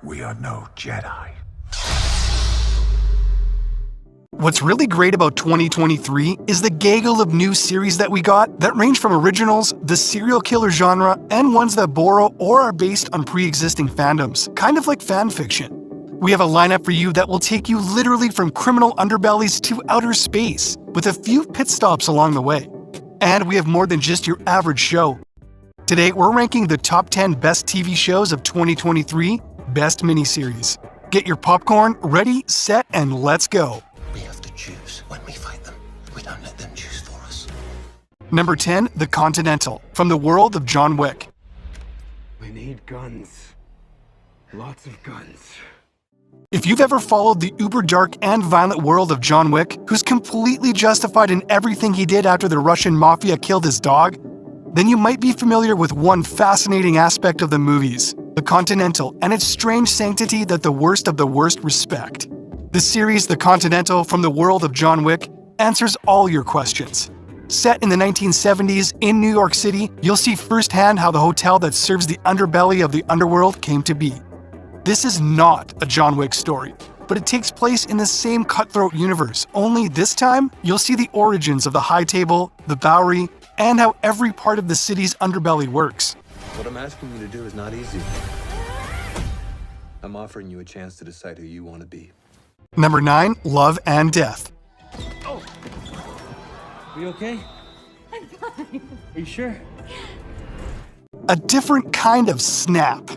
We are no Jedi. What's really great about 2023 is the gaggle of new series that we got that range from originals, the serial killer genre, and ones that borrow or are based on pre-existing fandoms, kind of like fan fiction. We have a lineup for you that will take you literally from criminal underbellies to outer space, with a few pit stops along the way. And we have more than just your average show. Today, we're ranking the top 10 best TV shows of 2023, best miniseries. Get your popcorn, ready, set, and let's go. We have to choose when we fight them. We don't let them choose for us. Number 10, The Continental, from the world of John Wick. We need guns. Lots of guns. If you've ever followed the uber dark and violent world of John Wick, who's completely justified in everything he did after the Russian mafia killed his dog, then you might be familiar with one fascinating aspect of the movies, The Continental, and its strange sanctity that the worst of the worst respect. The series The Continental from the world of John Wick answers all your questions. Set in the 1970s in New York City, you'll see firsthand how the hotel that serves the underbelly of the underworld came to be. This is not a John Wick story, but it takes place in the same cutthroat universe, only this time, you'll see the origins of the High Table, the Bowery, and how every part of the city's underbelly works. What I'm asking you to do is not easy. I'm offering you a chance to decide who you want to be. Number 9, Love and Death. Oh! Are you okay? I'm fine. Are you sure? A different kind of snap.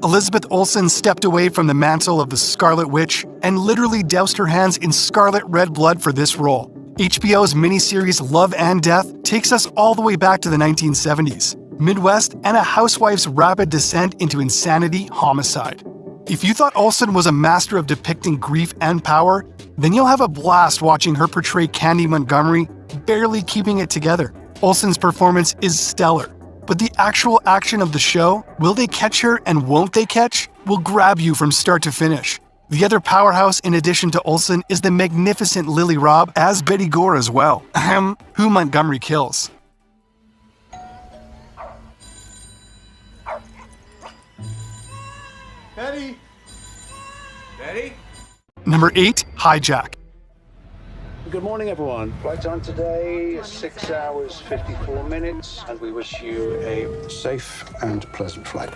Elizabeth Olsen stepped away from the mantle of the Scarlet Witch and literally doused her hands in scarlet red blood for this role. HBO's miniseries Love and Death takes us all the way back to the 1970s, Midwest, and a housewife's rapid descent into insanity homicide. If you thought Olsen was a master of depicting grief and power, then you'll have a blast watching her portray Candy Montgomery, barely keeping it together. Olsen's performance is stellar. But the actual action of the show, will they catch her and won't they catch, will grab you from start to finish. The other powerhouse in addition to Olsen is the magnificent Lily Robb as Betty Gore as well. Ahem, who Montgomery kills. Betty! Betty? Number 8, Hijack. Good morning, everyone. Flight time today, 6 hours, 54 minutes, and we wish you a safe and pleasant flight.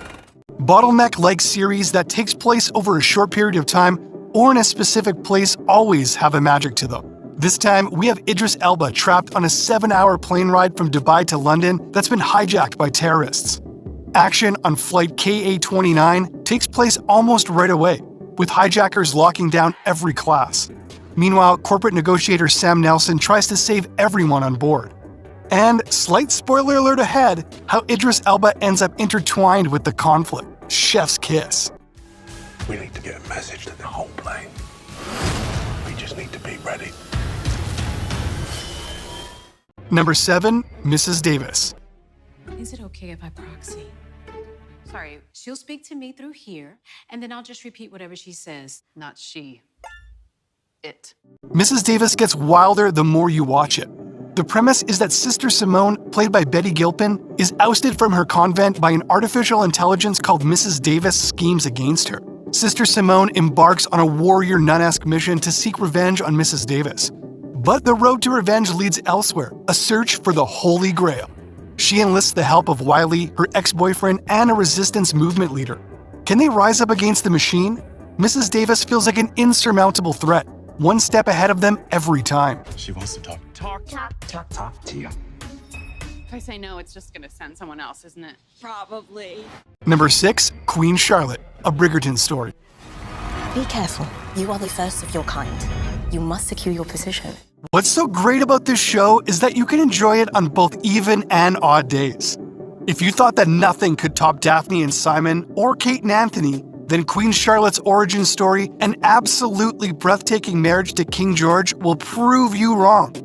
Bottleneck-like series that takes place over a short period of time or in a specific place always have a magic to them. This time, we have Idris Elba trapped on a 7-hour plane ride from Dubai to London that's been hijacked by terrorists. Action on flight KA-29 takes place almost right away, with hijackers locking down every class. Meanwhile, corporate negotiator Sam Nelson tries to save everyone on board. And, slight spoiler alert ahead, how Idris Elba ends up intertwined with the conflict. Chef's kiss. We need to get a message to the whole plane. We just need to be ready. Number 7, Mrs. Davis. Is it okay if I proxy? Sorry, she'll speak to me through here, and then I'll just repeat whatever she says. Not she. It. Mrs. Davis gets wilder the more you watch it. The premise is that Sister Simone, played by Betty Gilpin, is ousted from her convent by an artificial intelligence called Mrs. Davis schemes against her. Sister Simone embarks on a warrior nun-esque mission to seek revenge on Mrs. Davis. But the road to revenge leads elsewhere, a search for the Holy Grail. She enlists the help of Wiley, her ex-boyfriend, and a resistance movement leader. Can they rise up against the machine? Mrs. Davis feels like an insurmountable threat, one step ahead of them every time. She wants to talk. Talk to you. If I say no, it's just gonna send someone else, isn't it? Probably. Number 6, Queen Charlotte, a Bridgerton story. Be careful. You are the first of your kind. You must secure your position. What's so great about this show is that you can enjoy it on both even and odd days. If you thought that nothing could top Daphne and Simon or Kate and Anthony, then Queen Charlotte's origin story and absolutely breathtaking marriage to King George will prove you wrong.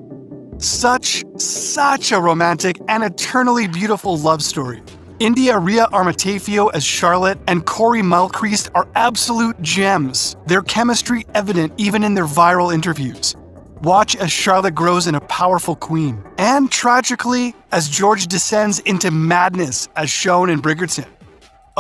Such a romantic and eternally beautiful love story. India Rhea Armatefio as Charlotte and Corey Malcrist are absolute gems, their chemistry evident even in their viral interviews. Watch as Charlotte grows in a powerful queen, and tragically, as George descends into madness as shown in Bridgerton.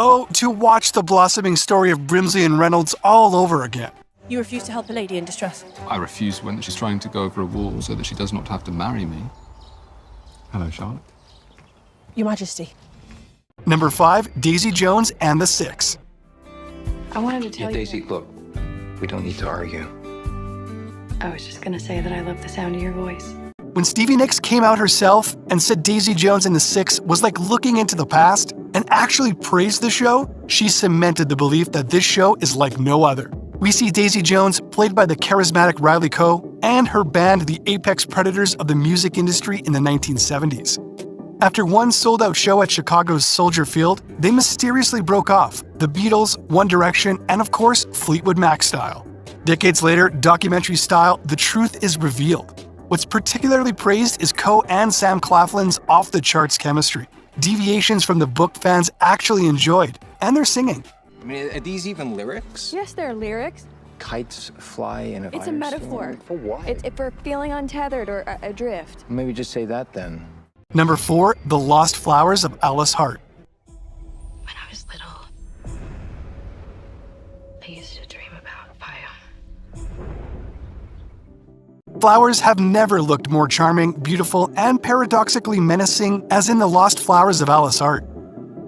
Oh, to watch the blossoming story of Brimsley and Reynolds all over again. You refuse to help a lady in distress. I refuse when she's trying to go over a wall so that she does not have to marry me. Hello, Charlotte. Your Majesty. Number 5, Daisy Jones and the Six. I wanted to tell you. Daisy, look, we don't need to argue. I was just gonna say that I love the sound of your voice. When Stevie Nicks came out herself and said Daisy Jones and the Six was like looking into the past and actually praised the show, she cemented the belief that this show is like no other. We see Daisy Jones, played by the charismatic Riley Coe, and her band, the apex predators of the music industry in the 1970s. After one sold-out show at Chicago's Soldier Field, they mysteriously broke off, the Beatles, One Direction, and of course, Fleetwood Mac style. Decades later, documentary style, the truth is revealed. What's particularly praised is Coe and Sam Claflin's off-the-charts chemistry, deviations from the book fans actually enjoyed, and their singing. I mean, are these even lyrics? Yes, there are lyrics. Kites fly in a It's a metaphor. For what? It's if we're feeling untethered or adrift. Maybe just say that then. Number 4, The Lost Flowers of Alice Hart. When I was little, I used to dream about fire. Flowers have never looked more charming, beautiful, and paradoxically menacing as in The Lost Flowers of Alice Hart.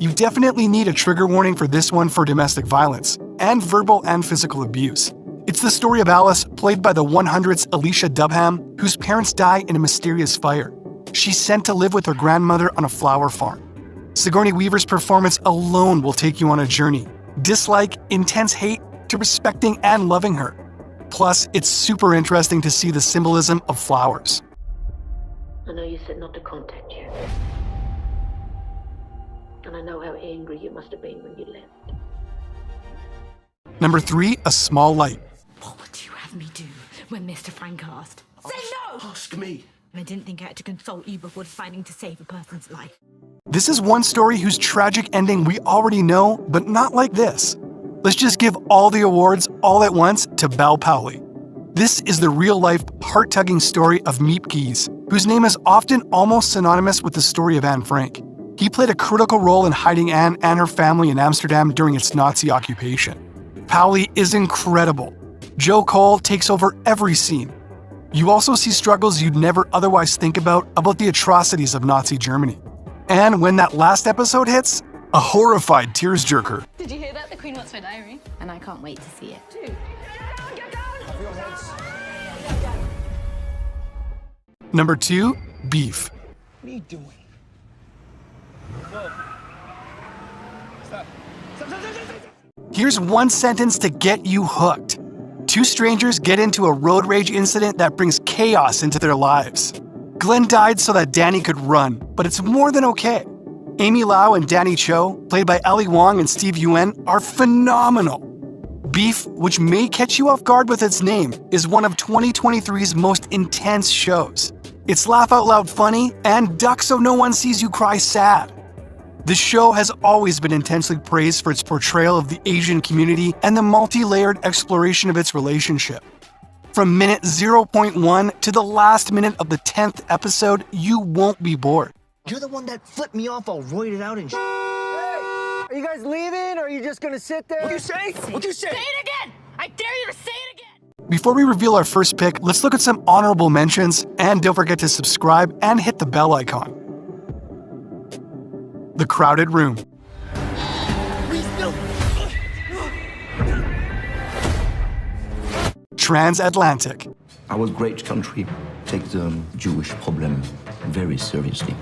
You definitely need a trigger warning for this one for domestic violence, and verbal and physical abuse. It's the story of Alice, played by the 100's Alicia Dubham, whose parents die in a mysterious fire. She's sent to live with her grandmother on a flower farm. Sigourney Weaver's performance alone will take you on a journey. Dislike, intense hate, to respecting and loving her. Plus, it's super interesting to see the symbolism of flowers. I know you said not to contact you. And I know how angry you must have been when you left. Number 3, A Small Light. What would you have me do when Mr. Frank asked? Say no! Ask me. I didn't think I had to consult you before deciding to save a person's life. This is one story whose tragic ending we already know, but not like this. Let's just give all the awards all at once to Bal Powley. This is the real-life, heart-tugging story of Miep Gies, whose name is often almost synonymous with the story of Anne Frank. He played a critical role in hiding Anne and her family in Amsterdam during its Nazi occupation. Powley is incredible. Joe Cole takes over every scene. You also see struggles you'd never otherwise think about the atrocities of Nazi Germany. And when that last episode hits, a horrified tearjerker. Did you hear that? The Queen wants my diary. And I can't wait to see it. Number 2, Beef. What are you doing? Here's one sentence to get you hooked. Two strangers get into a road rage incident that brings chaos into their lives. Glenn died so that Danny could run, but it's more than okay. Amy Lau and Danny Cho, played by Ali Wong and Steve Yuen, are phenomenal. Beef, which may catch you off guard with its name, is one of 2023's most intense shows. It's laugh-out-loud funny and duck so no one sees you cry sad. The show has always been intensely praised for its portrayal of the Asian community and the multi-layered exploration of its relationship. From minute 0.1 to the last minute of the 10th episode, you won't be bored. You're the one that flipped me off all roided out and Hey! Are you guys leaving, or are you just gonna sit there? What'd you say? What'd you say? Say it again! I dare you to say it again! Before we reveal our first pick, let's look at some honorable mentions, and don't forget to subscribe and hit the bell icon. The Crowded Room. Transatlantic. Our great country takes the Jewish problem very seriously.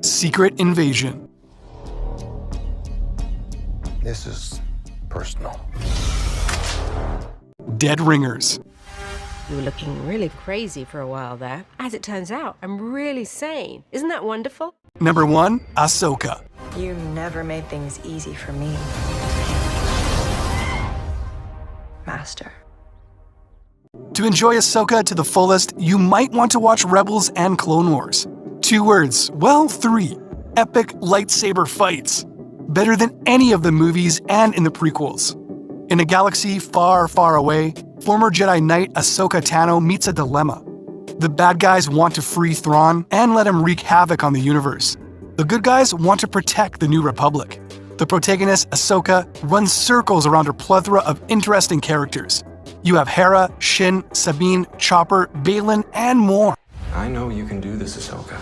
Secret Invasion. This is personal. Dead Ringers. You were looking really crazy for a while there. As it turns out, I'm really sane. Isn't that wonderful? Number 1, Ahsoka. You never made things easy for me, Master. To enjoy Ahsoka to the fullest, you might want to watch Rebels and Clone Wars. 2 words, well, 3. Epic lightsaber fights. Better than any of the movies and in the prequels. In a galaxy far, far away, former Jedi Knight Ahsoka Tano meets a dilemma. The bad guys want to free Thrawn and let him wreak havoc on the universe. The good guys want to protect the New Republic. The protagonist, Ahsoka, runs circles around her plethora of interesting characters. You have Hera, Shin, Sabine, Chopper, Balin, and more. I know you can do this, Ahsoka.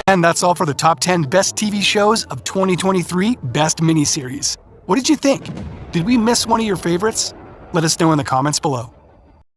And that's all for the top 10 best TV shows of 2023 Best Miniseries. What did you think? Did we miss one of your favorites? Let us know in the comments below.